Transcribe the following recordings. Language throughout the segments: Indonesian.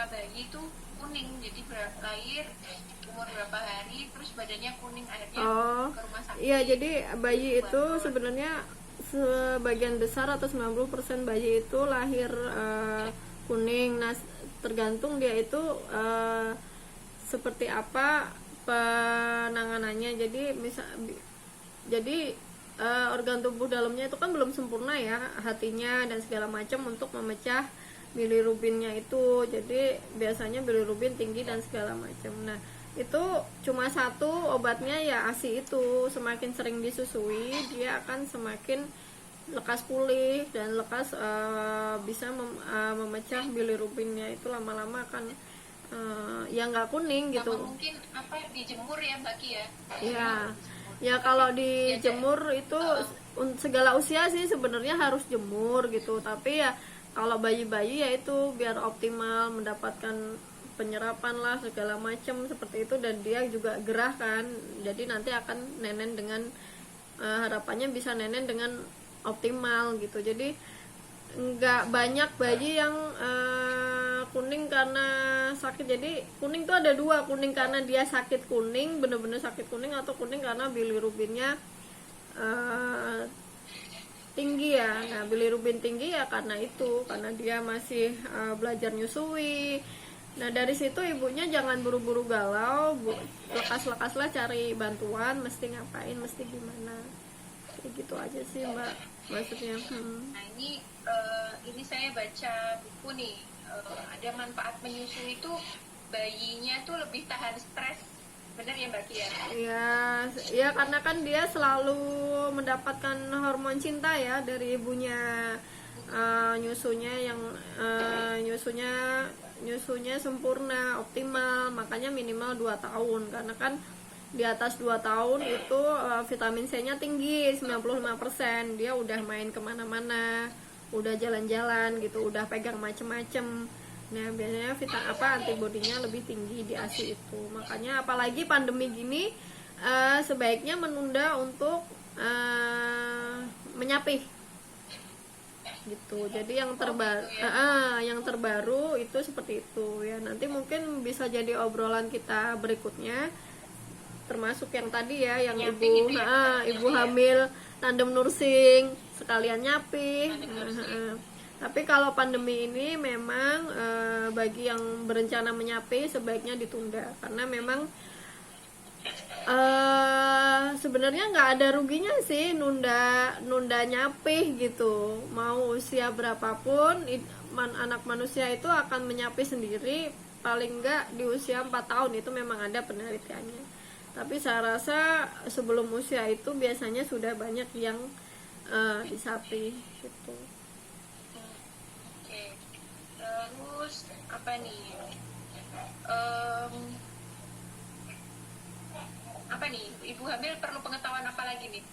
mata bayi itu kuning, jadi lahir umur berapa hari terus badannya kuning, akhirnya Oh, ke rumah sakit. iya, jadi bayi itu Bantul. sebenarnya sebagian besar atau 90% bayi itu lahir kuning. Nah, tergantung dia itu seperti apa penanganannya. Jadi organ tubuh dalamnya itu kan belum sempurna ya, hatinya dan segala macam untuk memecah bilirubinnya itu. Jadi biasanya bilirubin tinggi dan segala macam. Nah, itu cuma satu obatnya ya ASI itu. Semakin sering disusui, dia akan semakin lekas pulih dan lekas bisa memecah bilirubinnya. Itu lama-lama akan ya nggak kuning gitu. Sama mungkin apa dijemur ya Mbak Ki ya? Ya, ya kalau Ya, dijemur itu segala usia sih sebenarnya harus jemur gitu. Tapi ya kalau bayi-bayi ya itu biar optimal mendapatkan penyerapan lah segala macam seperti itu, dan dia juga gerah kan. Jadi nanti akan nenen dengan harapannya bisa nenen dengan optimal gitu. Jadi nggak banyak bayi yang kuning karena sakit. Jadi kuning tuh ada dua, kuning karena dia sakit kuning, bener-bener sakit kuning, atau kuning karena bilirubinnya tinggi ya. Nah, bilirubin tinggi ya karena itu, karena dia masih belajar nyusui. Nah, dari situ ibunya jangan buru-buru galau, lekas-lekaslah cari bantuan, mesti ngapain, mesti gimana. Kayak gitu aja sih Mbak, maksudnya. Nah ini saya baca buku nih, ada manfaat menyusui itu bayinya tuh lebih tahan stres, bener ya Mbak Ki ya? Ya, ya karena kan dia selalu mendapatkan hormon cinta ya dari ibunya. Nyusunya yang nyusunya sempurna, optimal, makanya minimal 2 tahun. Karena kan di atas 2 tahun itu vitamin C-nya tinggi, 95%. Dia udah main kemana-mana, udah jalan-jalan gitu, udah pegang macem-macem. Nah, biasanya antibodinya lebih tinggi di ASI itu. Makanya apalagi pandemi gini, sebaiknya menunda untuk menyapih gitu. Jadi yang terbaru itu seperti itu ya. Nanti mungkin bisa jadi obrolan kita berikutnya, termasuk yang tadi ya, yang ibu hamil tandem nursing sekalian nyapih. Tapi kalau pandemi ini memang bagi yang berencana menyapih sebaiknya ditunda, karena memang sebenarnya nggak ada ruginya sih nunda nyapih gitu. Mau usia berapapun anak manusia itu akan menyapih sendiri, paling nggak di usia 4 tahun itu memang ada penelitiannya. Tapi saya rasa sebelum usia itu biasanya sudah banyak yang disapih gitu. Oke. Terus apa nih? Apa nih? Ibu hamil perlu pengetahuan apa lagi nih?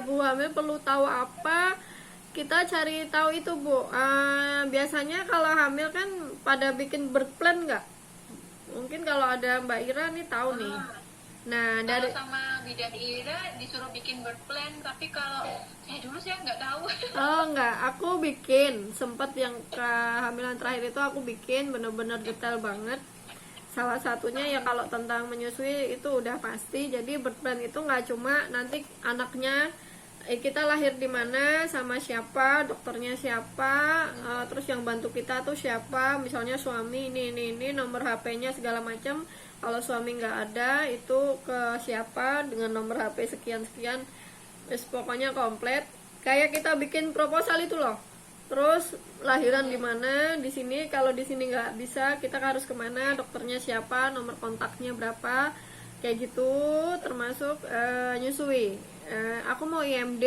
Ibu hamil perlu tahu apa? Kita cari tahu itu Bu. Biasanya kalau hamil kan pada bikin birth plan nggak? Mungkin kalau ada Mbak Ira nih tahu nih. Nah, Kalau sama bidan Ira disuruh bikin birth plan, tapi kalau dulu saya nggak tahu. enggak, aku bikin sempat yang kehamilan terakhir itu aku bikin bener-bener detail banget. Salah satunya ya kalau tentang menyusui itu udah pasti. Jadi birth plan itu nggak cuma nanti anaknya kita lahir di mana, sama siapa, dokternya siapa, terus yang bantu kita tuh siapa, misalnya suami ini nomor HP-nya segala macam. Kalau suami nggak ada itu ke siapa dengan nomor HP sekian, pokoknya komplit. Kayak kita bikin proposal itu loh. Terus lahiran di mana, di sini. Kalau di sini nggak bisa, kita harus kemana, dokternya siapa, nomor kontaknya berapa, kayak gitu. Termasuk nyusui. Aku mau IMD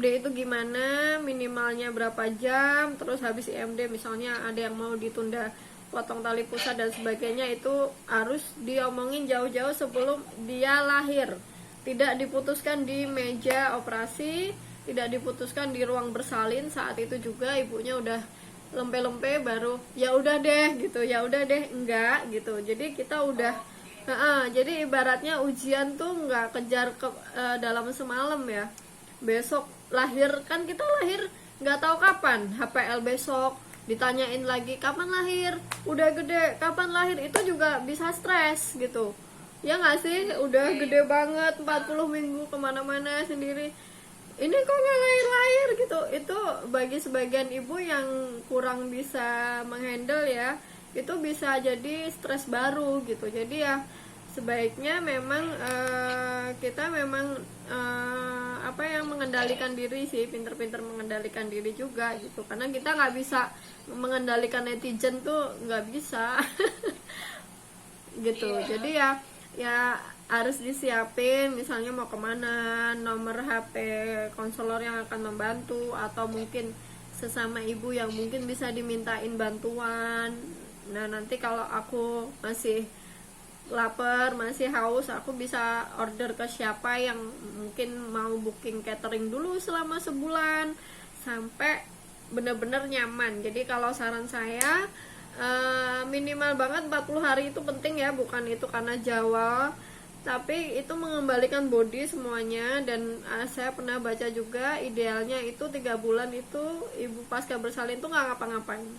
itu gimana, minimalnya berapa jam. Terus habis IMD misalnya ada yang mau ditunda potong tali pusat dan sebagainya, itu harus diomongin jauh-jauh sebelum dia lahir. Tidak diputuskan di meja operasi, tidak diputuskan di ruang bersalin. Saat itu juga ibunya udah lempe-lempe baru ya udah deh gitu, ya udah deh enggak gitu. Jadi kita udah jadi ibaratnya ujian tuh nggak kejar dalam semalam ya. Besok lahir kan, kita lahir nggak tahu kapan, HPL besok, ditanyain lagi kapan lahir, udah gede kapan lahir, itu juga bisa stres gitu ya nggak sih. Udah gede banget 40 minggu kemana-mana sendiri, ini kok nggak lahir-lahir gitu. Itu bagi sebagian ibu yang kurang bisa menghandle ya, itu bisa jadi stres baru gitu. Jadi ya sebaiknya memang kita memang apa yang mengendalikan diri sih, pinter-pinter mengendalikan diri juga gitu, karena kita nggak bisa mengendalikan netizen tuh, nggak bisa gitu. Jadi ya harus disiapin, misalnya mau kemana, nomor HP konselor yang akan membantu, atau mungkin sesama ibu yang mungkin bisa dimintain bantuan. Nah nanti kalau aku masih lapar, masih haus, aku bisa order ke siapa yang mungkin mau booking catering dulu selama sebulan sampai bener-bener nyaman. Jadi kalau saran saya minimal banget 40 hari itu penting ya, bukan itu karena Jawa, tapi itu mengembalikan body semuanya. Dan saya pernah baca juga idealnya itu 3 bulan itu ibu pasca bersalin tuh nggak ngapa-ngapain,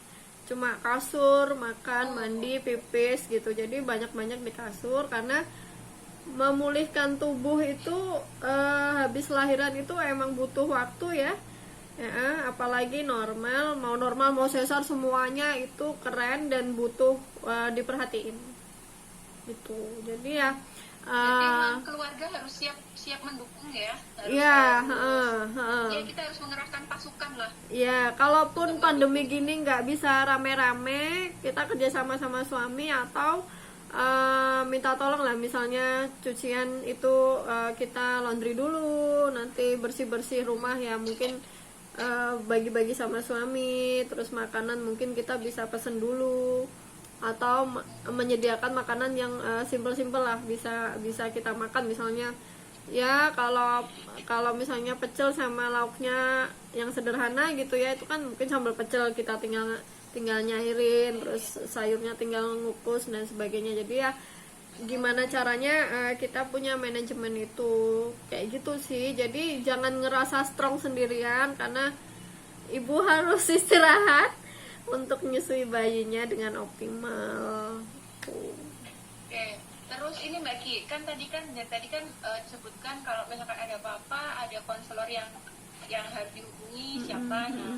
cuma kasur, makan, mandi, pipis gitu. Jadi banyak-banyak di kasur, karena memulihkan tubuh itu habis lahiran itu emang butuh waktu ya. Apalagi normal mau sesar, semuanya itu keren dan butuh diperhatiin gitu. Jadi ya jadi memang keluarga harus siap mendukung ya, kita harus mengerahkan pasukan lah ya. Kalaupun pandemi gini nggak bisa rame-rame, kita kerja sama suami, atau minta tolong lah, misalnya cucian itu kita laundry dulu, nanti bersih-bersih rumah ya mungkin bagi-bagi sama suami. Terus makanan mungkin kita bisa pesen dulu, atau menyediakan makanan yang simpel-simpel lah, bisa kita makan. Misalnya ya kalau misalnya pecel sama lauknya yang sederhana gitu ya, itu kan mungkin sambal pecel kita tinggal nyairin, terus sayurnya tinggal ngukus dan sebagainya. Jadi ya gimana caranya kita punya manajemen itu kayak gitu sih. Jadi jangan ngerasa strong sendirian, karena ibu harus istirahat untuk menyusui bayinya dengan optimal. Oke. Terus ini Mbak Ki, tadi kan disebutkan kalau misalkan ada apa-apa, ada konselor yang harus dihubungi siapa. Nah,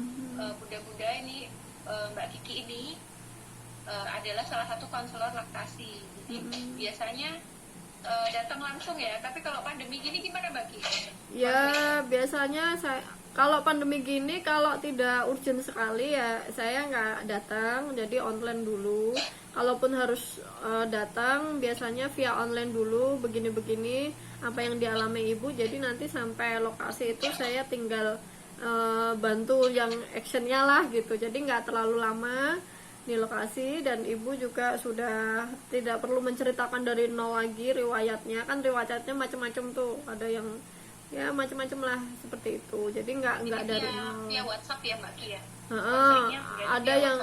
bunda-bunda ini Mbak Kiki ini adalah salah satu konselor laktasi. Jadi biasanya datang langsung ya. Tapi kalau pandemi gini gimana Mbak Ki? Ya biasanya kalau pandemi gini, kalau tidak urgent sekali ya saya nggak datang, jadi online dulu. Kalaupun harus datang, biasanya via online dulu, begini-begini apa yang dialami ibu. Jadi nanti sampai lokasi itu saya tinggal bantu yang actionnya lah gitu. Jadi nggak terlalu lama di lokasi, dan ibu juga sudah tidak perlu menceritakan dari nol lagi riwayatnya. Kan riwayatnya macam-macam tuh, ada yang ya macam-macam lah seperti itu. Jadi nggak dari nol. Via WhatsApp ya Mbak Ki ya. Ada yang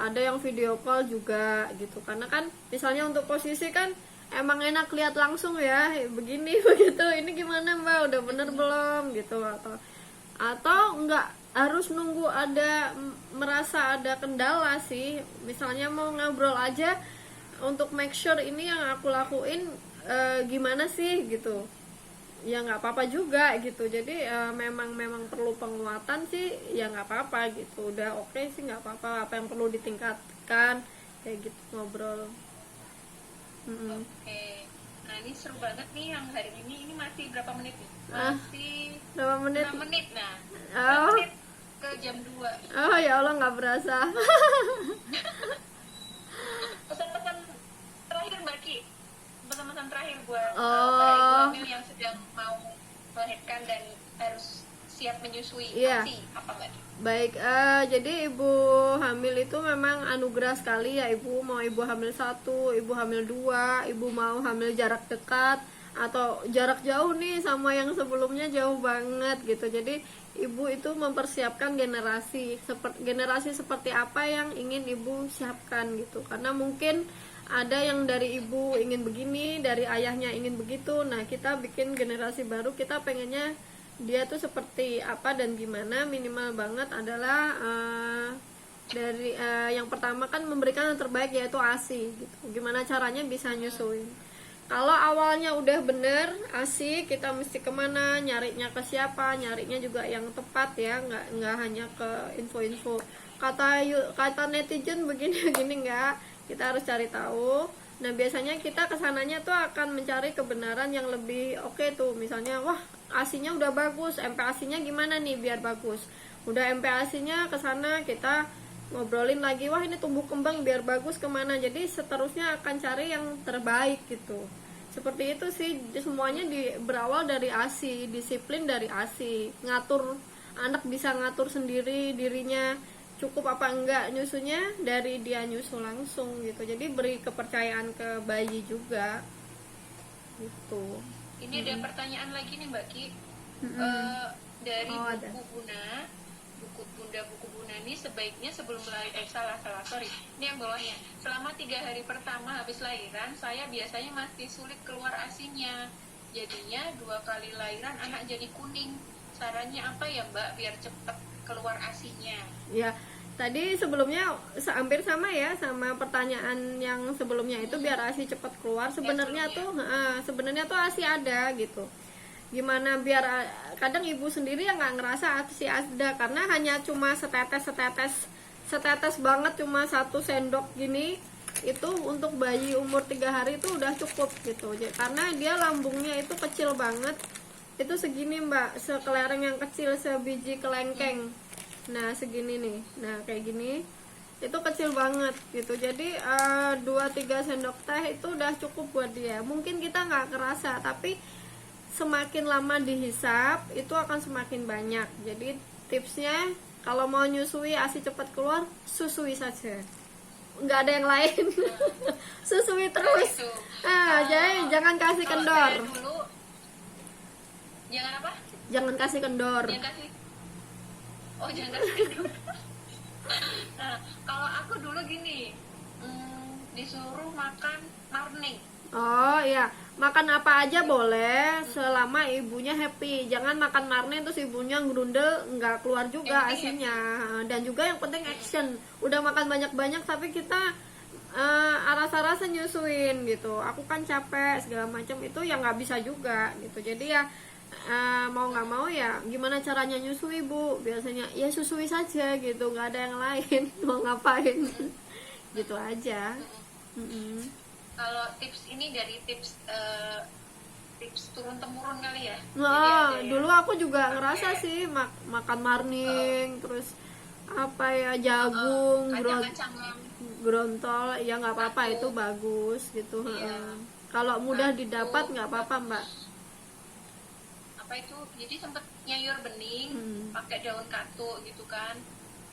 ada yang video call juga gitu. Karena kan misalnya untuk posisi kan emang enak lihat langsung ya, begini begitu, ini gimana Mbak, udah bener belum gitu, atau nggak harus nunggu merasa ada kendala sih. Misalnya mau ngobrol aja untuk make sure ini yang aku lakuin gimana sih gitu, ya nggak apa-apa juga gitu. Jadi memang perlu penguatan sih, ya nggak apa-apa gitu, udah oke sih, nggak apa-apa. Apa yang perlu ditingkatkan kayak gitu, ngobrol. Oke. Nah ini seru banget nih yang hari ini masih berapa menit nih? Masih berapa menit? 6 menit. Nah 6 menit ke jam 2. Oh ya Allah, nggak berasa. Pesan-pesan terakhir Mbak Ki, pesan-pesan terakhir buat ibu hamil yang sedang mau melahirkan dan harus siap menyusui, apa Mbak Ki? Baik, jadi ibu hamil itu memang anugerah sekali ya. Ibu mau ibu hamil 1, ibu hamil 2, ibu mau hamil jarak dekat atau jarak jauh nih sama yang sebelumnya jauh banget gitu. Jadi ibu itu mempersiapkan generasi seperti apa yang ingin ibu siapkan gitu. Karena mungkin ada yang dari ibu ingin begini, dari ayahnya ingin begitu. Nah kita bikin generasi baru, kita pengennya dia tuh seperti apa dan gimana. Minimal banget adalah Dari yang pertama kan memberikan yang terbaik yaitu ASI gitu. Gimana caranya bisa nyusuin? Kalau awalnya udah bener ASI, kita mesti kemana, nyarinya ke siapa, nyarinya juga yang tepat ya, nggak hanya ke info-info kata netizen begini-begini, nggak, kita harus cari tahu. Nah biasanya kita kesananya tuh akan mencari kebenaran yang lebih oke tuh, misalnya wah ASI-nya udah bagus, MPASI-nya gimana nih biar bagus, udah MPASI-nya kesana kita ngobrolin lagi, wah ini tumbuh kembang biar bagus kemana, jadi seterusnya akan cari yang terbaik gitu. Seperti itu sih, semuanya berawal dari ASI, disiplin dari ASI, ngatur, anak bisa ngatur sendiri dirinya cukup apa enggak nyusunya dari dia nyusu langsung gitu, jadi beri kepercayaan ke bayi juga gitu. Ini ada pertanyaan lagi nih Mbak Ki. Dari buku Bunda ini sebaiknya sebelum melahirkan, sorry, ini yang bawahnya, selama 3 hari pertama habis lahiran saya biasanya masih sulit keluar ASINya, jadinya 2 kali lahiran anak jadi kuning, sarannya apa ya Mbak biar cepat keluar ASINya? Ya, tadi sebelumnya hampir sama ya sama pertanyaan yang sebelumnya itu, biar ASI cepat keluar. Sebenarnya sebenarnya tuh ASI ada gitu. Gimana biar kadang ibu sendiri yang nggak ngerasa ASI ada karena hanya cuma setetes banget, cuma 1 sendok gini, itu untuk bayi umur 3 hari itu udah cukup gitu. Karena dia lambungnya itu kecil banget, itu segini Mbak, sekelereng yang kecil, sebiji kelengkeng. Nah segini nih, nah kayak gini, itu kecil banget gitu. Jadi 2-3 sendok teh itu udah cukup buat dia. Mungkin kita nggak kerasa, tapi semakin lama dihisap itu akan semakin banyak. Jadi tipsnya kalau mau nyusui ASI cepat keluar, susui saja, nggak ada yang lain. Susui terus. Jadi jangan kasih kendor. Jangan apa? Jangan kasih kendor. Jangan kasih kendor. Nah, kalau aku dulu gini, disuruh makan marning. Oh iya, makan apa aja boleh selama ibunya happy. Jangan makan marning terus ibunya ngerundel, nggak keluar juga ASINya. Dan juga yang penting action. Udah makan banyak-banyak tapi kita rasa-rasa nyusuin gitu. Aku kan capek segala macam, itu yang nggak bisa juga gitu. Jadi ya mau nggak mau ya gimana caranya nyusui Bu? Biasanya ya susui saja gitu, nggak ada yang lain. Mau ngapain? Gitu aja. Kalau tips ini dari tips turun temurun kali ya. Dulu aku juga ngerasa sih makan marning, terus apa ya, jagung, grontol, ya nggak apa-apa, itu bagus gitu. Kalau mudah didapat nggak apa-apa Mbak. Apa itu? Jadi sempet nyayur bening, pakai daun katu gitu kan.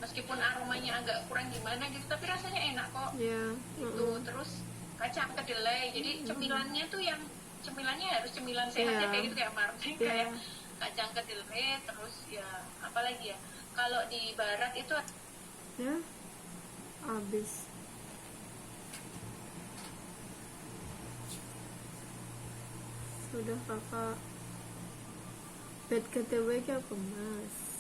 Meskipun aromanya agak kurang gimana gitu, tapi rasanya enak kok. Gitu. Terus kacang kedelai, jadi cemilannya tuh yang cemilannya harus cemilan sehat ya, kayak gitu, kayak marning, kayak kacang kedelai, terus ya apa lagi ya, kalau di barat itu ya habis. Sudah kakak bed GTW apa Mas?